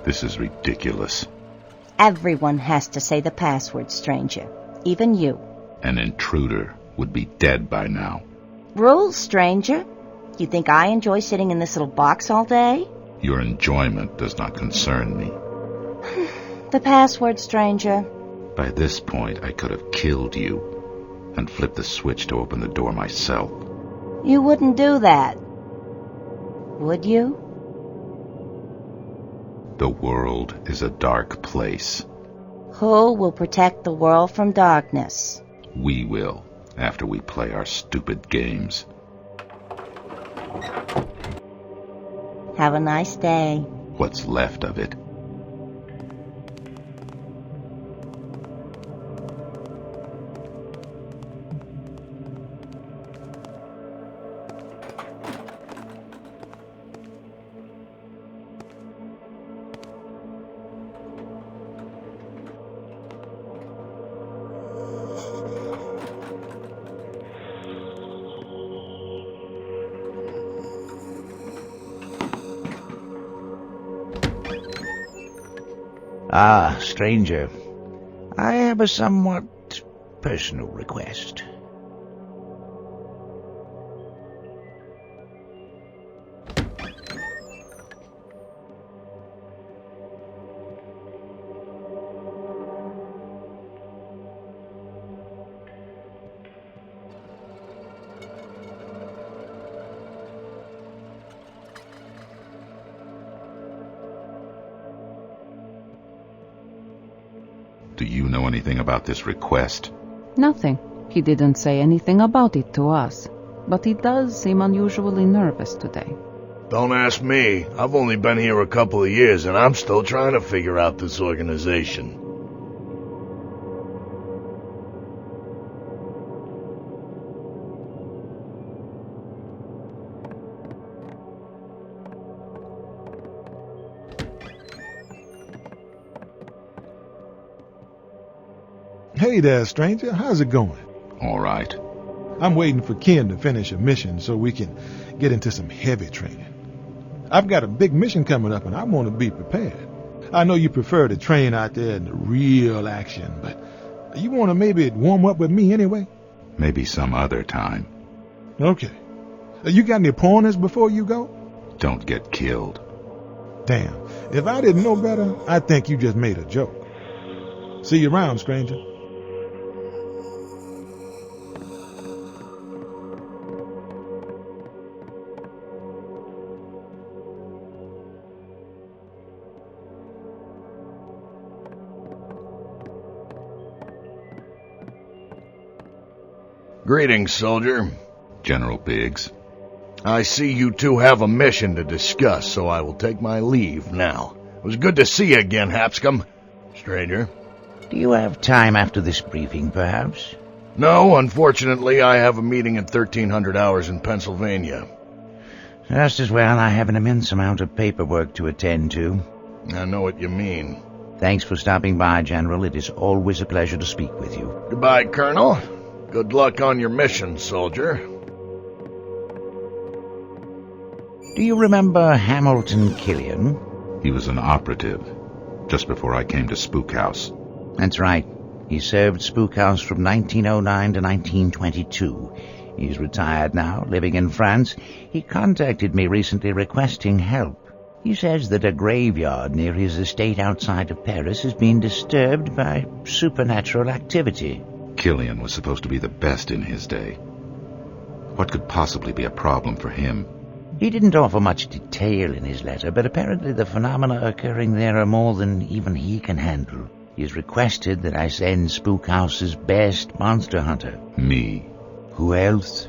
This is ridiculous. Everyone has to say the password, stranger. Even you. An intruder would be dead by now. Rules, stranger. You think I enjoy sitting in this little box all day? Your enjoyment does not concern me. The password, stranger. By this point, I could have killed you and flipped the switch to open the door myself. You wouldn't do that. Would you? The world is a dark place. Who will protect the world from darkness? We will, after we play our stupid games. Have a nice day. What's left of it. Ah, stranger, I have a somewhat personal request. Do you know anything about this request? Nothing. He didn't say anything about it to us. But he does seem unusually nervous today. Don't ask me. I've only been here a couple of years, and I'm still trying to figure out this organization. Hey there, stranger. How's it going? All right. I'm waiting for Ken to finish a mission so we can get into some heavy training. I've got a big mission coming up and I want to be prepared. I know you prefer to train out there in the real action, but you want to maybe warm up with me anyway? Maybe some other time. Okay. You got any pointers before you go? Don't get killed. Damn. If I didn't know better, I'd think you just made a joke. See you around, stranger. Greetings, soldier. General Biggs. I see you two have a mission to discuss, so I will take my leave now. It was good to see you again, Hapscom. Stranger. Do you have time after this briefing, perhaps? No, unfortunately, I have a meeting at 1300 hours in Pennsylvania. Just as well. I have an immense amount of paperwork to attend to. I know what you mean. Thanks for stopping by, General. It is always a pleasure to speak with you. Goodbye, Colonel. Good luck on your mission, soldier. Do you remember Hamilton Killian? He was an operative, just before I came to Spook House. That's right. He served Spook House from 1909 to 1922. He's retired now, living in France. He contacted me recently requesting help. He says that a graveyard near his estate outside of Paris has been disturbed by supernatural activity. Killian was supposed to be the best in his day. What could possibly be a problem for him? He didn't offer much detail in his letter, but apparently the phenomena occurring there are more than even he can handle. He has requested that I send Spook House's best monster hunter. Me. Who else?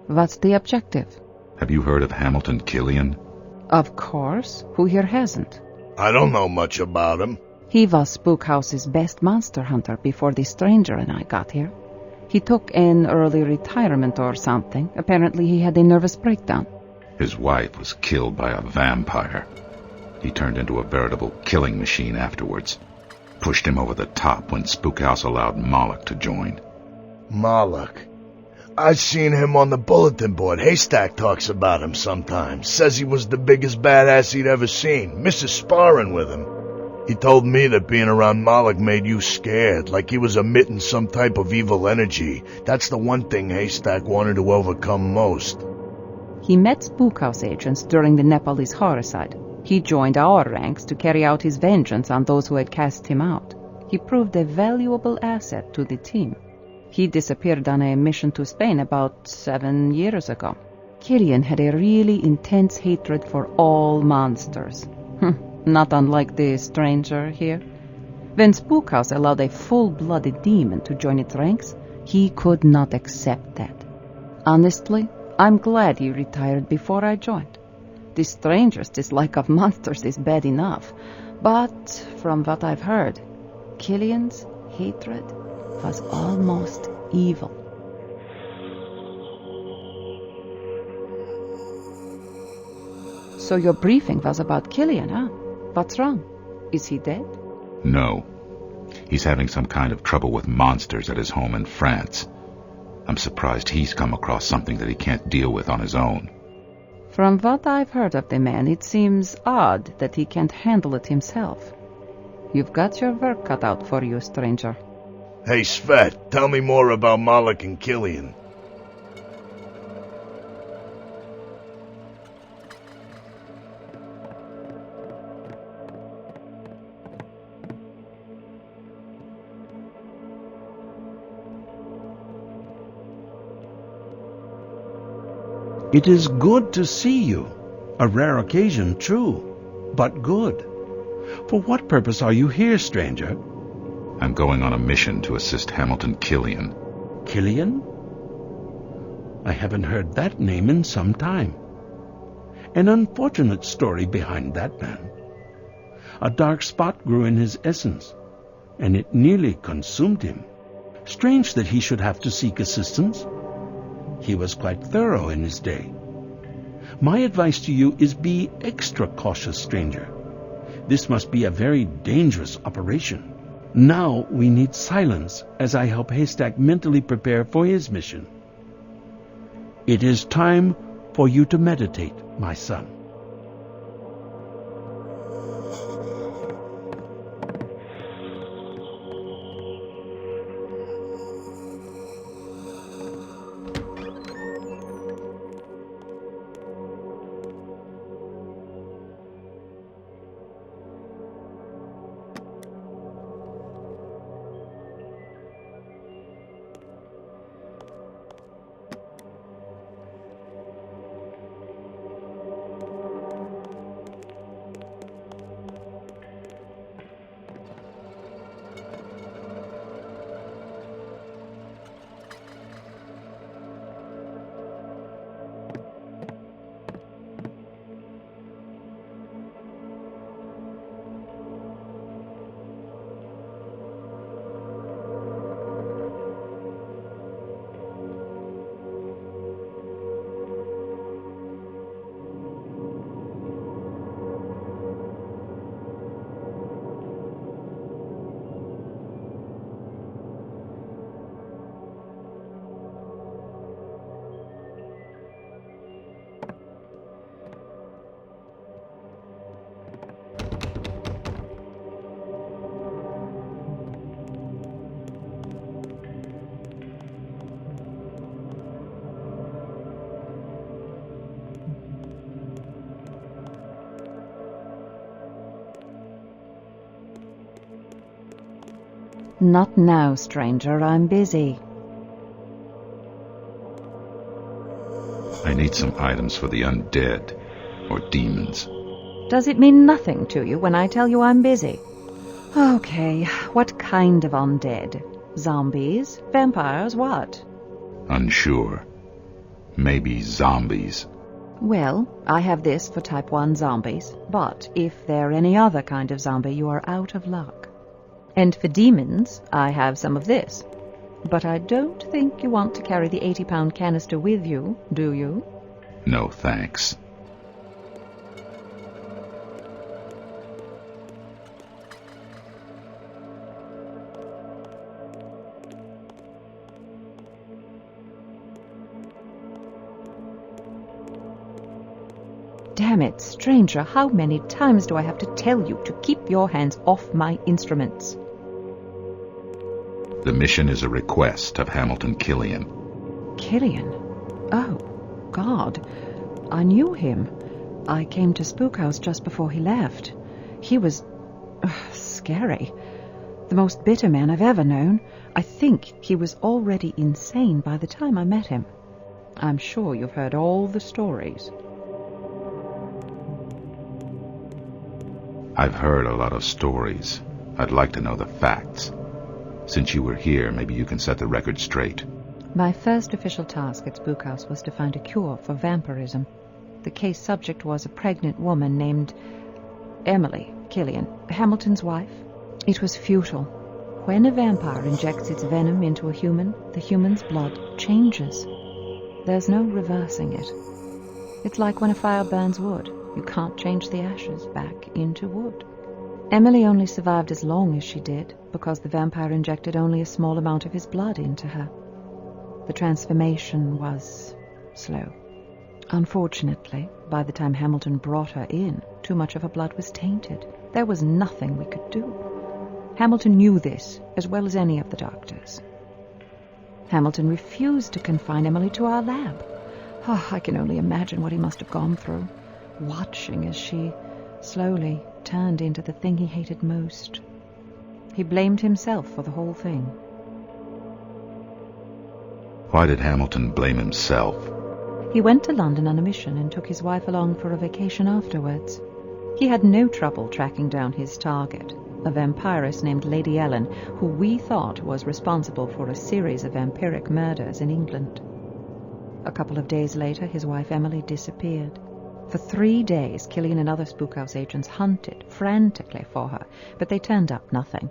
What's the objective? Have you heard of Hamilton Killian? Of course. Who here hasn't? I don't know much about him. He was Spook House's best monster hunter before the stranger and I got here. He took an early retirement or something. Apparently he had a nervous breakdown. His wife was killed by a vampire. He turned into a veritable killing machine afterwards. Pushed him over the top when Spookhouse allowed Moloch to join. Moloch. I've seen him on the bulletin board. Haystack talks about him sometimes. Says he was the biggest badass he'd ever seen. Misses sparring with him. He told me that being around Moloch made you scared, like he was emitting some type of evil energy. That's the one thing Haystack wanted to overcome most. He met Spookhouse agents during the Nepalese horricide. He joined our ranks to carry out his vengeance on those who had cast him out. He proved a valuable asset to the team. He disappeared on a mission to Spain about 7 years ago. Killian had a really intense hatred for all monsters. Not unlike the stranger here. When Spookhouse allowed a full-blooded demon to join its ranks, he could not accept that. Honestly, I'm glad he retired before I joined. The stranger's dislike of monsters is bad enough, but from what I've heard, Killian's hatred was almost evil. So your briefing was about Killian, huh? What's wrong? Is he dead? No. He's having some kind of trouble with monsters at his home in France. I'm surprised he's come across something that he can't deal with on his own. From what I've heard of the man, it seems odd that he can't handle it himself. You've got your work cut out for you, stranger. Hey, Svet, tell me more about Moloch and Killian. It is good to see you. A rare occasion, true, but good. For what purpose are you here, stranger? I'm going on a mission to assist Hamilton Killian. Killian? I haven't heard that name in some time. An unfortunate story behind that man. A dark spot grew in his essence, and it nearly consumed him. Strange that he should have to seek assistance. He was quite thorough in his day. My advice to you is be extra cautious, stranger. This must be a very dangerous operation. Now we need silence as I help Haystack mentally prepare for his mission. It is time for you to meditate, my son. Not now, stranger. I'm busy. I need some items for the undead, or demons. Does it mean nothing to you when I tell you I'm busy? Okay, what kind of undead? Zombies? Vampires? What? Unsure. Maybe zombies. Well, I have this for type 1 zombies, but if they're any other kind of zombie, you are out of luck. And for demons, I have some of this. But I don't think you want to carry the 80-pound canister with you, do you? No thanks. Damn it, stranger, how many times do I have to tell you to keep your hands off my instruments? The mission is a request of Hamilton Killian. Killian? Oh, God. I knew him. I came to Spook House just before he left. He was scary. The most bitter man I've ever known. I think he was already insane by the time I met him. I'm sure you've heard all the stories. I've heard a lot of stories. I'd like to know the facts. Since you were here, maybe you can set the record straight. My first official task at Spook House was to find a cure for vampirism. The case subject was a pregnant woman named Emily Killian, Hamilton's wife. It was futile. When a vampire injects its venom into a human, the human's blood changes. There's no reversing it. It's like when a fire burns wood. You can't change the ashes back into wood. Emily only survived as long as she did because the vampire injected only a small amount of his blood into her. The transformation was slow. Unfortunately, by the time Hamilton brought her in, too much of her blood was tainted. There was nothing we could do. Hamilton knew this as well as any of the doctors. Hamilton refused to confine Emily to our lab. Oh, I can only imagine what he must have gone through, watching as she slowly turned into the thing he hated most. He blamed himself for the whole thing. Why did Hamilton blame himself? He went to London on a mission and took his wife along for a vacation afterwards. He had no trouble tracking down his target, a vampiress named Lady Ellen, who we thought was responsible for a series of vampiric murders in England. A couple of days later, his wife Emily disappeared. For 3 days, Killian and other Spook House agents hunted frantically for her, but they turned up nothing.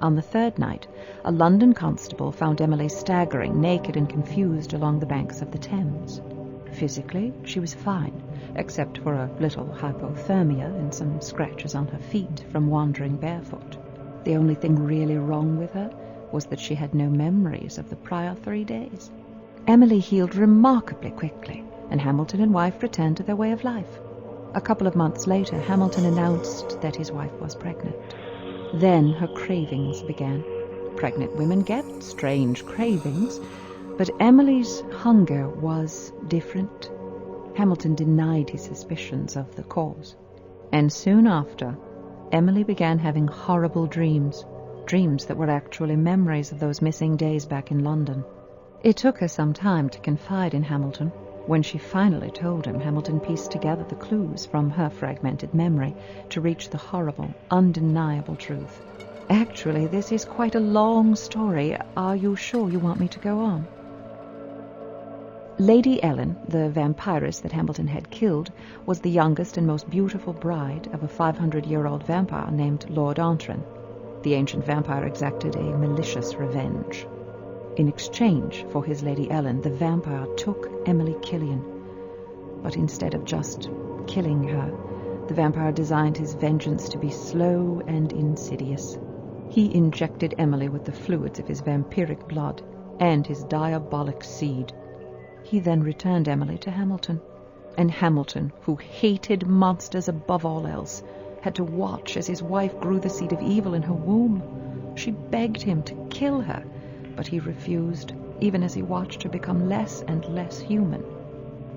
On the third night, a London constable found Emily staggering, naked and confused along the banks of the Thames. Physically, she was fine, except for a little hypothermia and some scratches on her feet from wandering barefoot. The only thing really wrong with her was that she had no memories of the prior 3 days. Emily healed remarkably quickly, and Hamilton and wife returned to their way of life. A couple of months later, Hamilton announced that his wife was pregnant. Then her cravings began. Pregnant women get strange cravings, but Emily's hunger was different. Hamilton denied his suspicions of the cause. And soon after, Emily began having horrible dreams that were actually memories of those missing days back in London. It took her some time to confide in Hamilton. When she finally told him, Hamilton pieced together the clues from her fragmented memory to reach the horrible, undeniable truth. Actually, this is quite a long story. Are you sure you want me to go on? Lady Ellen, the vampiress that Hamilton had killed, was the youngest and most beautiful bride of a 500-year-old vampire named Lord Nocturne. The ancient vampire exacted a malicious revenge. In exchange for his Lady Ellen, the vampire took Emily Killian. But instead of just killing her, the vampire designed his vengeance to be slow and insidious. He injected Emily with the fluids of his vampiric blood and his diabolic seed. He then returned Emily to Hamilton. And Hamilton, who hated monsters above all else, had to watch as his wife grew the seed of evil in her womb. She begged him to kill her, but he refused, even as he watched her become less and less human.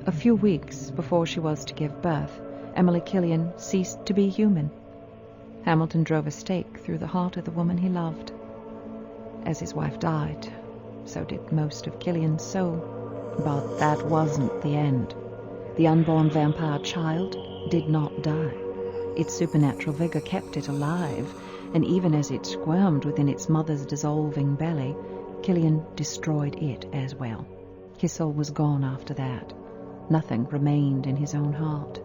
A few weeks before she was to give birth, Emily Killian ceased to be human. Hamilton drove a stake through the heart of the woman he loved. As his wife died, so did most of Killian's soul. But that wasn't the end. The unborn vampire child did not die. Its supernatural vigor kept it alive, and even as it squirmed within its mother's dissolving belly, Killian destroyed it as well. His soul was gone after that. Nothing remained in his own heart.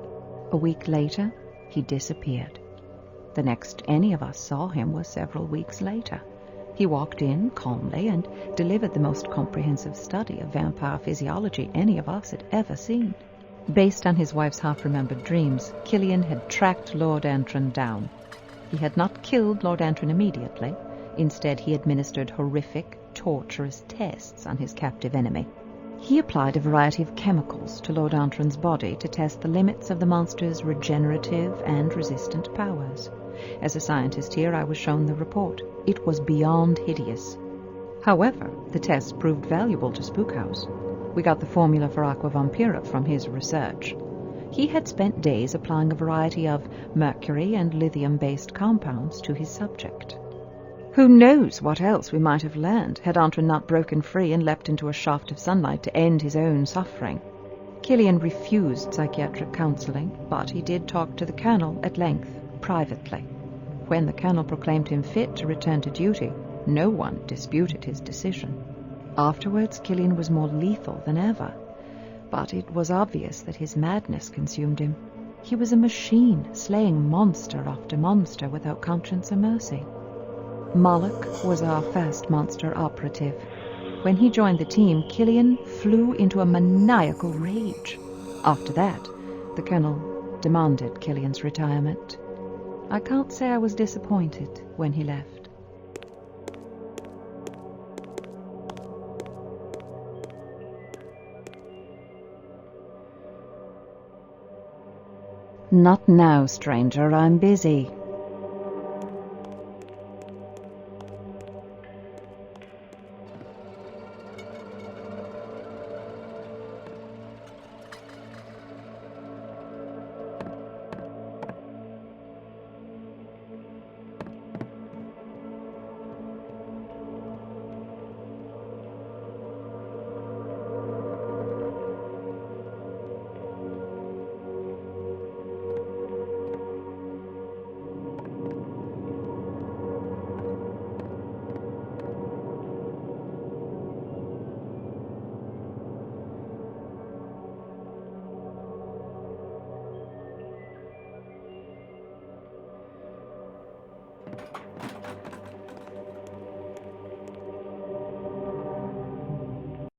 A week later, he disappeared. The next any of us saw him was several weeks later. He walked in calmly and delivered the most comprehensive study of vampire physiology any of us had ever seen. Based on his wife's half-remembered dreams, Killian had tracked Lord Nocturne down. He had not killed Lord Nocturne immediately. Instead, he administered horrific, torturous tests on his captive enemy. He applied a variety of chemicals to Lord Antron's body to test the limits of the monster's regenerative and resistant powers. As a scientist here, I was shown the report. It was beyond hideous. However, the tests proved valuable to Spookhouse. We got the formula for Aqua Vampira from his research. He had spent days applying a variety of mercury and lithium-based compounds to his subject. Who knows what else we might have learned had Antron not broken free and leapt into a shaft of sunlight to end his own suffering. Killian refused psychiatric counseling, but he did talk to the Colonel at length, privately. When the Colonel proclaimed him fit to return to duty, no one disputed his decision. Afterwards, Killian was more lethal than ever, but it was obvious that his madness consumed him. He was a machine, slaying monster after monster without conscience or mercy. Moloch was our first monster operative. When he joined the team, Killian flew into a maniacal rage. After that, the Colonel demanded Killian's retirement. I can't say I was disappointed when he left. Not now, stranger. I'm busy.